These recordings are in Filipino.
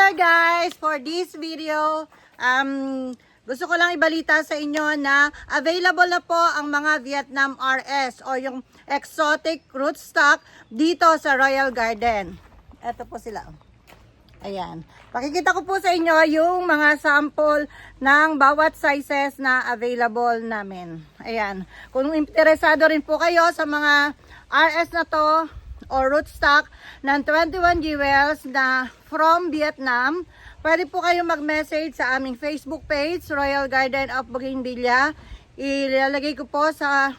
there guys, for this video, gusto ko lang ibalita sa inyo na available na po ang mga Vietnam RS o yung exotic rootstock dito sa Royal Garden. Ito po sila. Ayan. Pakikita ko po sa inyo yung mga sample ng bawat sizes na available namin. Ayan. Kung interesado rin po kayo sa mga RS na to o rootstock ng 21 jewels na from Vietnam, pwede po kayo mag-message sa aming Facebook page, Royal Garden of Bougainvillea. Ilalagay ko po sa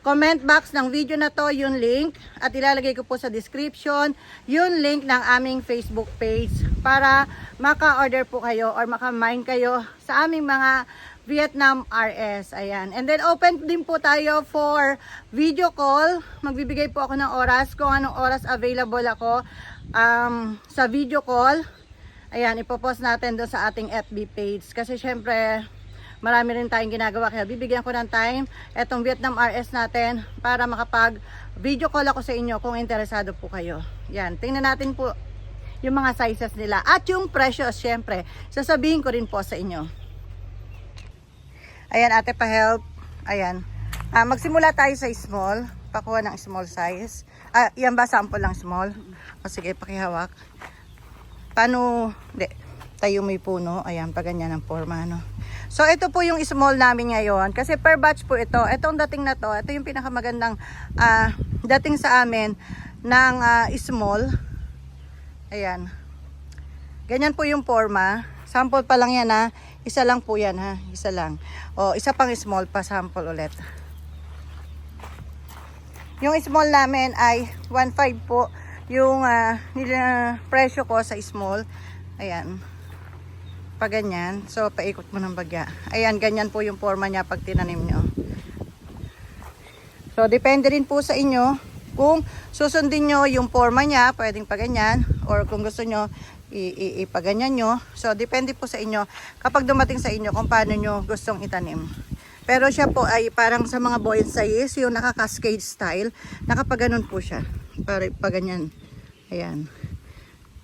comment box ng video na to yung link at ilalagay ko po sa description yung link ng aming Facebook page para maka-order po kayo or maka-mine kayo sa aming mga Vietnam RS. Ayan. And then open din po tayo for video call. Magbibigay po ako ng oras kung anong oras available ako sa video call. Ayan, ipopost natin doon sa ating FB page. Kasi syempre, marami rin tayong ginagawa. Kaya bibigyan ko ng time etong Vietnam RS natin para makapag video call ako sa inyo kung interesado po kayo. Yan, tingnan natin po yung mga sizes nila. At yung presyo, syempre, sasabihin ko rin po sa inyo. Ayan, ate pa-help. Ayan. Magsimula tayo sa small. Pakuha ng small size. Yan ba sample lang small? O sige, pakihawak. Paano? Hindi. Tayo may puno. Ayan, pa ganyan ang forma, no? So, ito po yung small namin ngayon. Kasi per batch po ito. Itong dating na to, ito yung pinakamagandang dating sa amin ng small. Ayan. Ganyan po yung forma. Sample pa lang yan, ha. Isa lang po yan, ha. Isa lang. O, isa pang small pa sample ulit. Yung small namin ay 1.5 po yung presyo ko sa small. Ayan. Pa ganyan. So, paikot mo ng bagya. Ayan, ganyan po yung forma niya pag tinanim nyo. So, depende rin po sa inyo. Kung susundin nyo yung forma niya, pwedeng pa ganyan. Or kung gusto nyo, ipaganyan nyo. So, depende po sa inyo kapag dumating sa inyo kung paano nyo gustong itanim. Pero siya po ay parang sa mga bonsais, yung naka-cascade style. Nakapaganon po siya. Para paganyan. Ayan.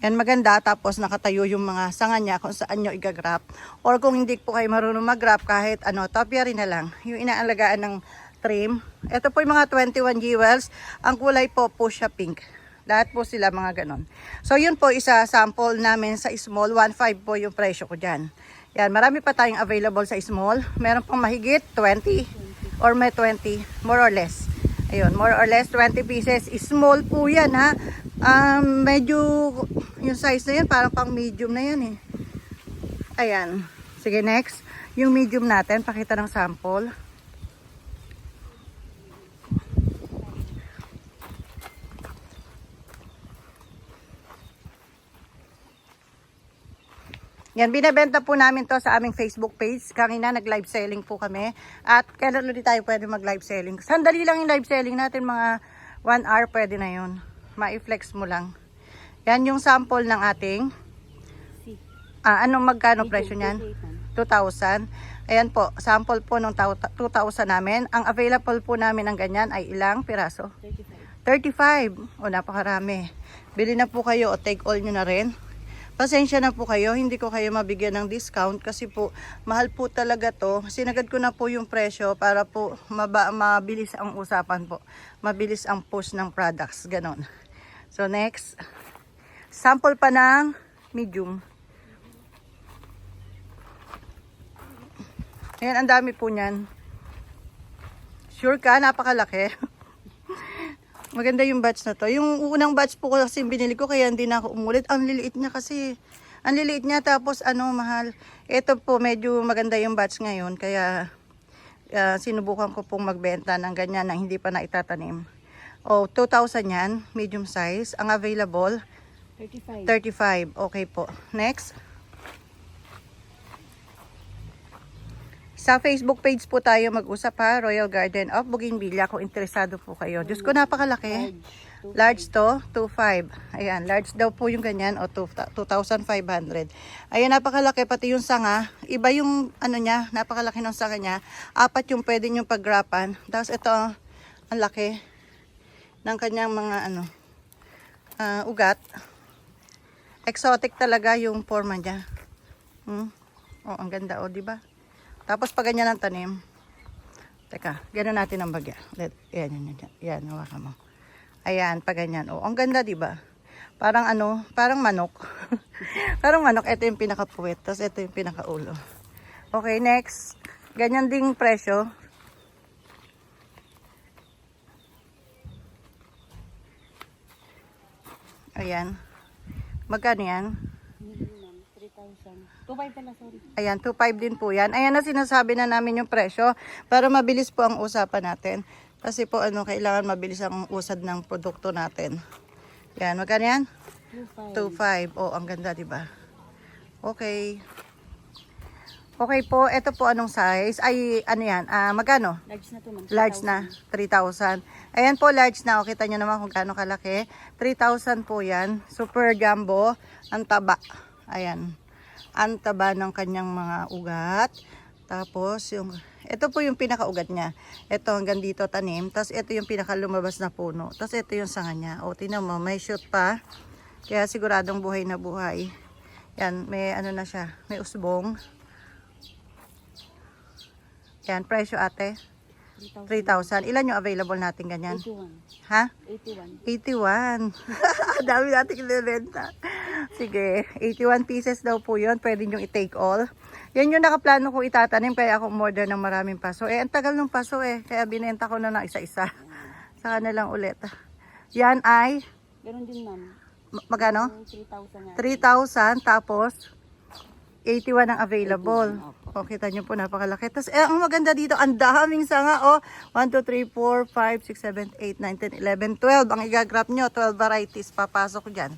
Yan maganda. Tapos nakatayo yung mga sanga niya kung saan nyo igagrap. Or kung hindi po kayo marunong mag-grap, kahit topiary na lang. Yung inaalagaan ng trim. Ito po yung mga 21 jewels. Ang kulay po siya pink. Lahat po sila mga ganon. So yun po isa sample namin sa small. 1.5 po yung presyo ko dyan. Yan, marami pa tayong available sa small. Meron pang mahigit 20 or may 20 more or less. Ayun, more or less 20 pieces. Small po yan, ha. Medyo yung size na yan parang pang medium na yan, eh. Ayan. Sige, next. Yung medium natin, pakita ng sample. Yan, binebenta po namin to sa aming Facebook page. Kanina nag-live selling po kami. At kailan ulit tayo pwede mag-live selling? Sandali lang yung live selling natin, mga 1 hour pwede na yun. Ma-flex mo lang. Yan yung sample ng ating. Anong magkano presyo niyan? 2,000. Ayan po, sample po ng 2,000 namin. Ang available po namin ng ganyan ay ilang piraso? 35. O, napakarami. Bili na po kayo o take all nyo na rin. Pasensya na po kayo, hindi ko kayo mabigyan ng discount kasi po mahal po talaga to. Sinagad ko na po yung presyo para po mabilis ang usapan po. Mabilis ang push ng products, ganon. So next, sample pa ng medium. Ayan, ang dami po niyan. Sure ka, napakalaki. Maganda yung batch na to. Yung unang batch po kasi binili ko kaya hindi na ako umulit. Ang liliit niya kasi. Ang liliit niya tapos mahal. Ito po medyo maganda yung batch ngayon. Kaya sinubukan ko pong magbenta ng ganyan na hindi pa na itatanim. 2,000 yan. Medium size. Ang available 35. Okay po. Next. Sa Facebook page po tayo mag-usap, ha, Royal Garden of Bougainvillea, kung interesado po kayo. Diyos ko, napakalaki. Large to, 2.5. Ayan, large daw po yung ganyan, o 2,500. Ayan, napakalaki, pati yung sanga. Iba yung, niya, napakalaki ng sanga niya. 4 yung pwede nyo paggrapan. Tapos ito, ang laki ng kanyang mga, ugat. Exotic talaga yung forma niya. Oh, ang ganda, oh, di ba? Tapos pag ganyan ang tanim. Teka, gano'n natin ang bagya. Yan, hawakan mo. Ayan, pag ganyan. Oh, ang ganda, di ba? Parang ano, parang manok. Parang manok, ito yung pinaka-puwet, tapos ito yung pinaka-ulo. Okay, next. Ganyan ding presyo. Ayan. Magkano yan? 3,000. 2,500 pala, sorry. Ayan, 2.5 din po yan. Ayan na sinasabi na namin yung presyo para mabilis po ang usapan natin. Kasi po kailangan mabilis ang usad ng produkto natin. Yan, magkano yan? 2.5. Oh, ang ganda, di ba? Okay. Okay po, ito po anong size? Ay, ano yan? Magkano? Large na to, ma'am. Large na, 3,000. Ayan po, large na. O, kita nyo naman kung gaano kalaki. 3,000 po yan. Super jumbo. Ang taba. Ayan. Ang taba ng kanyang mga ugat. Tapos, ito po yung pinakaugat niya. Ito hanggang dito tanim. Tapos, ito yung pinakalumabas na puno. Tapos, ito yung sanga niya. O, tingnan mo, may shoot pa. Kaya siguradong buhay na buhay. Yan, may ano na siya. May usbong. Yan, presyo ate. 3,000. Ilan yung available natin ganyan? 81. Ha? 81. 81. Dami natin kinibenta. Sige, 81 pieces daw po yun. Pwede nyo i-take all. Yan yung nakaplano ko itatanim kaya ako order ng maraming paso. Ang tagal ng paso Kaya binenta ko na ng isa-isa. Saka na lang ulit. Yan ay, Ganon din, ma'am. magkano? 3,000 nga. 3,000 tapos 81 ang available. 81, opo. O, kita nyo po, napakalaki. Tapos, ang maganda dito, ang daming sanga, 1, 2, 3, 4, 5, 6, 7, 8, 9, 10, 11, 12. Ang igagrap nyo, 12 varieties, papasok dyan.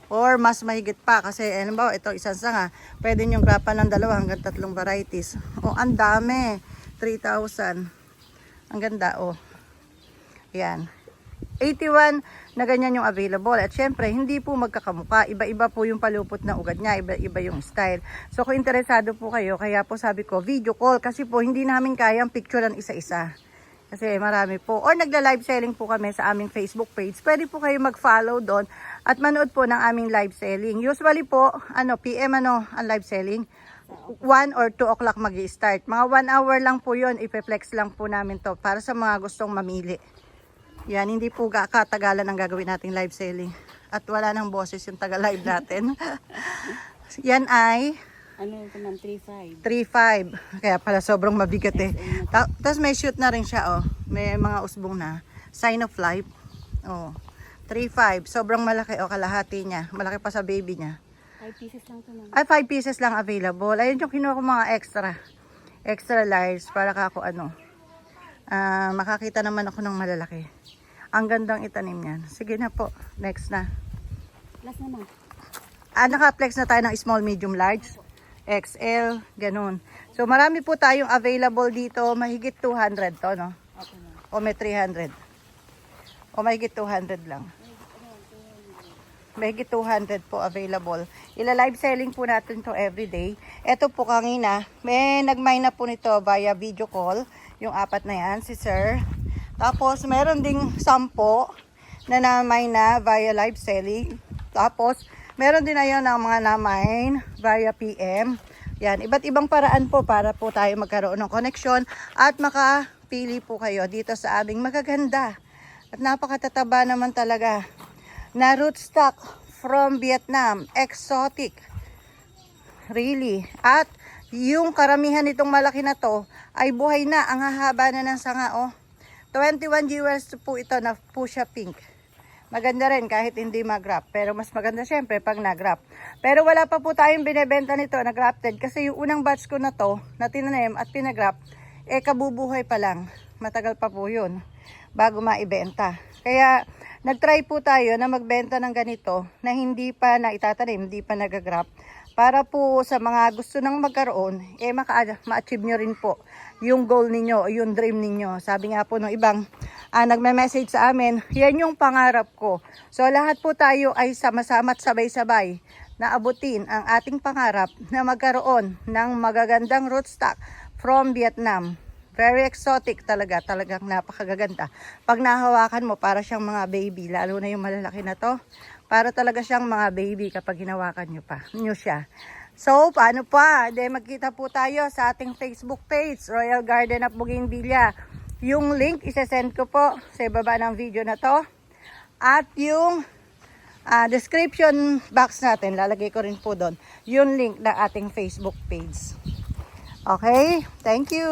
Or, mas mahigit pa, kasi, ba, ito, isang sanga, pwede nyo grapan ng 2 hanggang 3 varieties. Ang dami. 3,000. Ang ganda, Yan. 81 na ganyan yung available. At syempre, hindi po magkakamuka. Iba-iba po yung palupot na ugat niya. Iba-iba yung style. So, kung interesado po kayo, kaya po sabi ko, video call. Kasi po, hindi namin kayang picturean isa-isa. Kasi marami po. Or nagla-live selling po kami sa aming Facebook page. Pwede po kayo mag-follow doon at manood po ng aming live selling. Usually po, PM ang live selling. 1 or 2 o'clock mag-i-start. Mga 1 hour lang po yun. Ipe-flex lang po namin to para sa mga gustong mamili. Yan, hindi po katagalan ang gagawin nating live selling. At wala nang boses yung taga-live natin. Yan ay Ano ito, ma'am? 3,500. 3.5. Kaya pala sobrang mabigat Tapos may shoot na rin siya, May mga usbong na. Sign of life. 3.5. Sobrang malaki, kalahati niya. Malaki pa sa baby niya. 5 pieces lang to, ma'am. Ay, 5 pieces lang available. Ayun yung kinuha ko mga extra. Extra large para kako makakita naman ako ng malalaki. Ang gandang itanim yan. Sige na po. Next na. Last na, ma'am. Naka-flex na tayo ng small, medium, large. XL, ganun. So, marami po tayong available dito. Mahigit 200 to, no? Okay, ma'am. O may 300. O mahigit 200 lang. Mahigit 200 po available. Ila-live selling po natin to everyday. Ito po kanina, may nag-mine na po nito via video call. Yung 4 na yan, si sir. Tapos, meron ding 10 na na-mine na via live selling. Tapos, meron din ayun ng mga na-mine via PM. Yan, iba't ibang paraan po para po tayo magkaroon ng connection at makapili po kayo dito sa aming magaganda. At napakatataba naman talaga na rootstock from Vietnam. Exotic. Really. At yung karamihan nitong malaki na to ay buhay na. Ang hahaba na ng sanga, 21 viewers po ito na fuchsia pink. Maganda rin kahit hindi mag-grap. Pero mas maganda syempre pag nag-grap. Pero wala pa po tayong binebenta nito na grafted. Kasi yung unang batch ko na to, na tinanim at pinagrap, kabubuhay pa lang. Matagal pa po yun bago maibenta. Kaya nag-try po tayo na magbenta ng ganito na hindi pa na itatanim, hindi pa nag-grap. Para po sa mga gusto nang magkaroon, ma-achieve nyo rin po yung goal ninyo, yung dream ninyo. Sabi nga po ng ibang nagme-message sa amin, yan yung pangarap ko. So lahat po tayo ay sama-sama at sabay-sabay na abutin ang ating pangarap na magkaroon ng magagandang rootstock from Vietnam. Very exotic talaga, talagang napakagaganda. Pag nahawakan mo, para siyang mga baby, lalo na yung malalaki na to. Para talaga siyang mga baby kapag hinawakan nyo siya. So, paano pa? Magkita po tayo sa ating Facebook page, Royal Garden of Bougainvillea. Yung link, isesend ko po sa baba ng video na to. At yung description box natin, lalagay ko rin po doon yung link ng ating Facebook page. Okay? Thank you!